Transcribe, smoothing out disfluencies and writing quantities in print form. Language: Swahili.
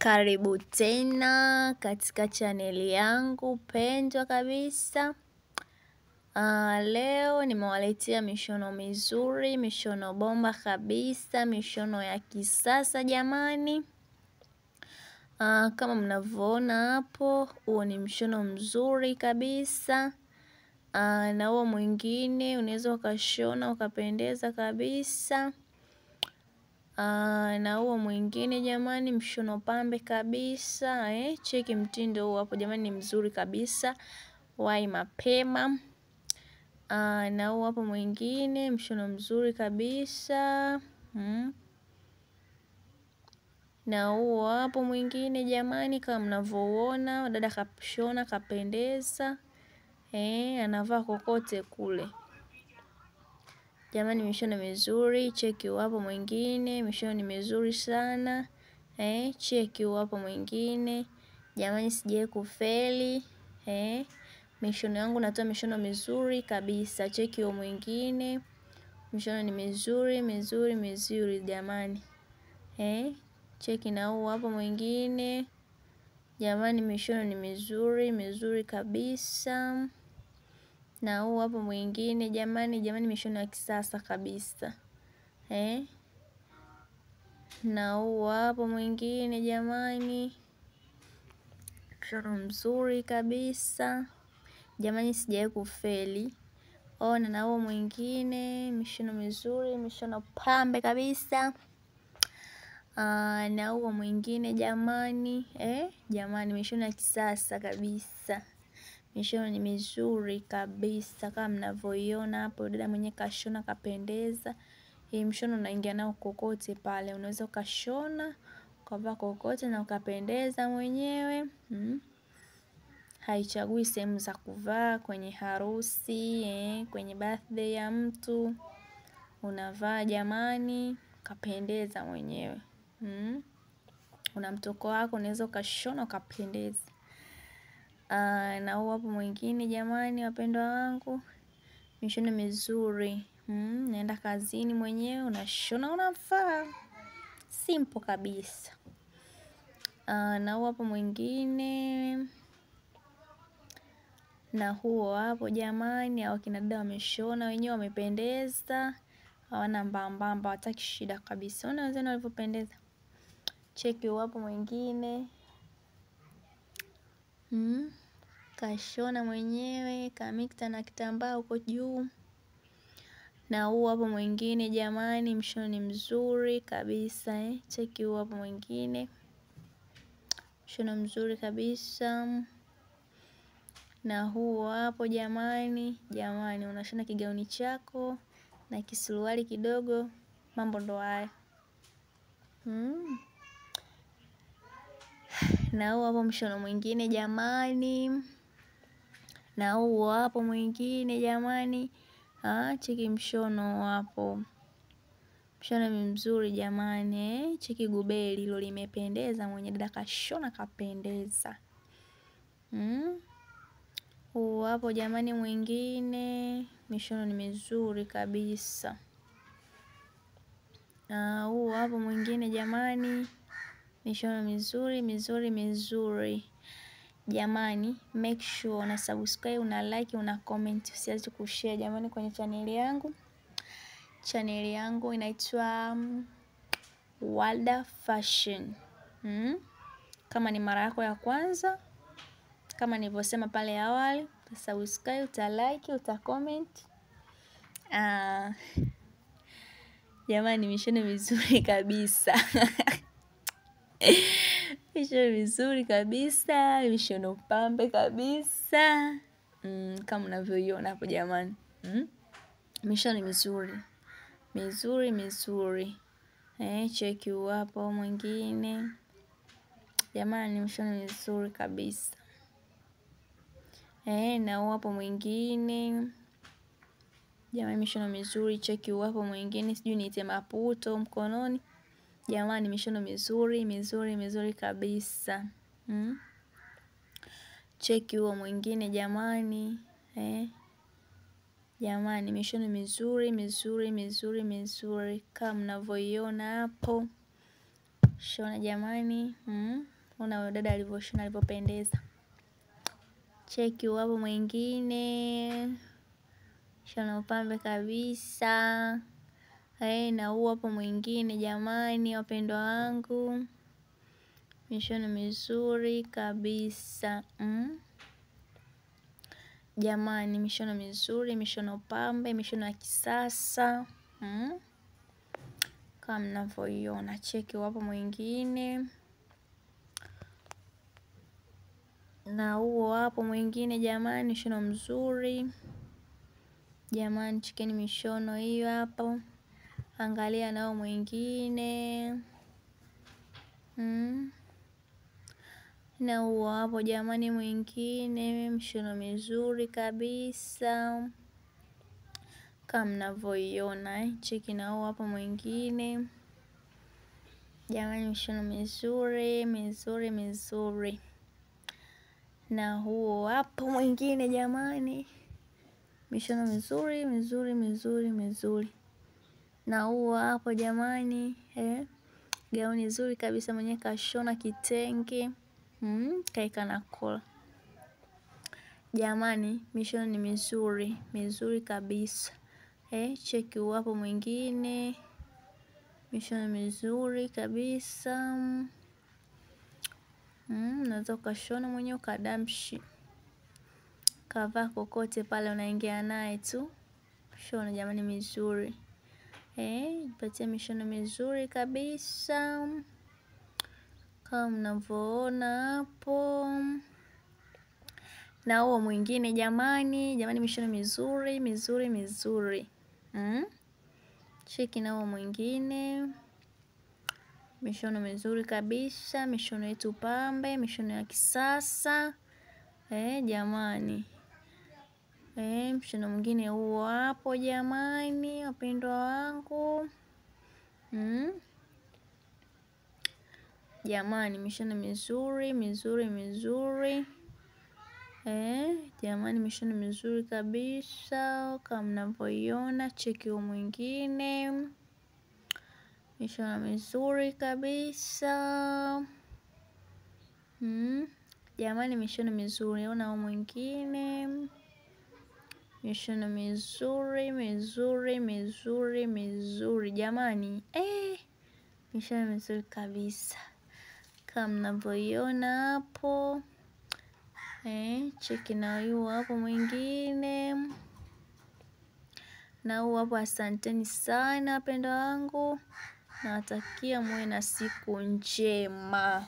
Karibu tena katika chaneli yangu pendwa kabisa. Leo nimewaletea mishono mizuri, mishono bomba kabisa, mishono ya kisasa jamani. Kama mnavyoona hapo, huo ni mshono mzuri kabisa. Na huo mwingine unaweza ukashona ukapendeza kabisa. Na huo mwingine jamani, mshono pambe kabisa. Cheki mtindo huo hapo jamani, ni mzuri kabisa, wai mapema. Na huo hapo mwingine mshono mzuri kabisa. Na huo hapo mwingine jamani, kama mnavyoona dada kapshona kapendeza. Anavaa kokote kule jamani, mishono mizuri. Cheki hapo mwingine, mishono ni mizuri sana. Cheki hapo mwingine jamani, sijawahi kufeli. Mishono yangu natoa mishono mizuri kabisa. Cheki huo mwingine, mishono ni mizuri mizuri mizuri jamani. Cheki na huo hapo mwingine jamani, mishono ni mizuri mizuri kabisa. Na huo hapo mwingine jamani, mishono ya kisasa kabisa. Na huo hapo mwingine jamani, mshono mzuri kabisa jamani, sijawahi kufeli. Ona na huo mwingine mishono mizuri, mishono pambe kabisa. Na huo mwingine jamani, jamani, mishono ya kisasa kabisa. Mishono ni mizuri kabisa kama mnavyoiona hapo, dada mwenye kashona kapendeza. Hii mshono unaingia nao kokote pale, unaweza ukashona ukavaa kokote na ukapendeza mwenyewe. Haichagui sehemu za kuvaa, kwenye harusi, kwenye birthday ya mtu unavaa jamani, kapendeza mwenyewe. Una mtoko wako unaweza ukashona ukapendeza. Na huo hapo mwingine jamani, wapendwa wangu, mishono mizuri. Naenda kazini mwenyewe unashona unavaa, simple kabisa. Na huo hapo mwingine, na huo hapo jamani, hao kina dada wameshona wenyewe wamependeza, hawana mbambamba, hawataki shida kabisa. Ona wenzao walivyopendeza. Cheki huo hapo mwingine, kashona mwenyewe kamikta na kitambaa huko juu. Na huo hapo mwingine jamani, mshono ni mzuri kabisa. Cheki huo hapo mwingine, mshono mzuri kabisa. Na huo hapo jamani, unashona kigauni chako na kisuruali kidogo, mambo ndo haya. Na huo hapo mshono mwingine jamani, na huo hapo mwingine jamani, cheki mshono hapo, mshono mzuri jamani. Cheki gubeli hilo limependeza, mwenye dada kashona kapendeza. Huo hapo jamani mwingine, mishono ni mizuri kabisa. Huo hapo mwingine jamani, mishono mizuri mizuri mizuri jamani. Make sure una subscribe, una like, una comment, usiache kushare jamani kwenye chaneli yangu. Chaneli yangu inaitwa Walda Fashion. Kama ni mara yako ya kwanza, kama nilivyosema pale awali, utasubscribe, utalike, utacomment. Jamani, mishono mizuri kabisa. Mishono mizuri kabisa, mishono pambe kabisa. Kama mnavyoiona hapo jamani. Mishono mizuri mizuri mizuri. Cheki hapo mwingine jamani, mishono mizuri kabisa. Na hapo mwingine jamani, mishono mizuri. Cheki hapo mwingine, sijui niite maputo mkononi jamani, mishono mizuri mizuri mizuri kabisa. Cheki huo mwingine jamani, jamani, mishono mizuri mizuri mizuri mizuri kama mnavyoiona hapo. Shona jamani. Ona huyo dada alivyoshona, alivyopendeza. Cheki hapo mwingine. Shona upambe kabisa. Na huu hapo mwingine jamani, wapendwa wangu. Mishono mizuri kabisa. Jamani, mishono mizuri, mishono pambe, mishono ya kisasa. Kama mnavyoiona. Cheki hapo mwingine. Na huo hapo mwingine jamani, mishono mzuri. Jamani, chekeni mishono hiyo hapo. Angalia nao mwingine. Na huo hapo jamani mwingine, mishono mizuri kabisa. Kama mnavyoiona, cheki na huo hapo mwingine. Jamani, mishono mizuri, mizuri, mizuri. Na huo hapo mwingine jamani. Mishono mizuri, mizuri, mizuri, mizuri. Na huo hapo jamani, gauni zuri kabisa, mwenye kashona kitenge. Kaeka na kola. Jamani, mishono ni mizuri, mizuri kabisa. Cheki hapo mwingine. Mishono mizuri kabisa. Unaweza ukashona mwenyewe ukadamshi. Kavaa kokote pale unaingia naye tu. Shona jamani mizuri. Patia mishono mizuri kabisa. Kama mnavyoona hapo. Na huo mwingine jamani. Jamani mishono mizuri, mizuri, mizuri. Cheki na huo mwingine. Mishono mizuri kabisa. Mishono yetu pambe. Mishono ya kisasa. Jamani. Mshono mwingine huo hapo jamani, wapendwa wangu. Jamani, mishono mizuri, mizuri, mizuri. Jamani, mishono mizuri kabisa. Kama mnavyoiona, cheki huo mwingine. Mishono mizuri kabisa. Jamani, mishono mizuri. Ona huo mwingine. Mishono mizuri, mizuri, mizuri, mizuri. Jamani, mishono mizuri kabisa. Kama mnavyoiona hapo. Cheki na huo hapo mwingine. Na huo hapo, asanteni sana wapendwa wangu. Nawatakia muwe na siku njema.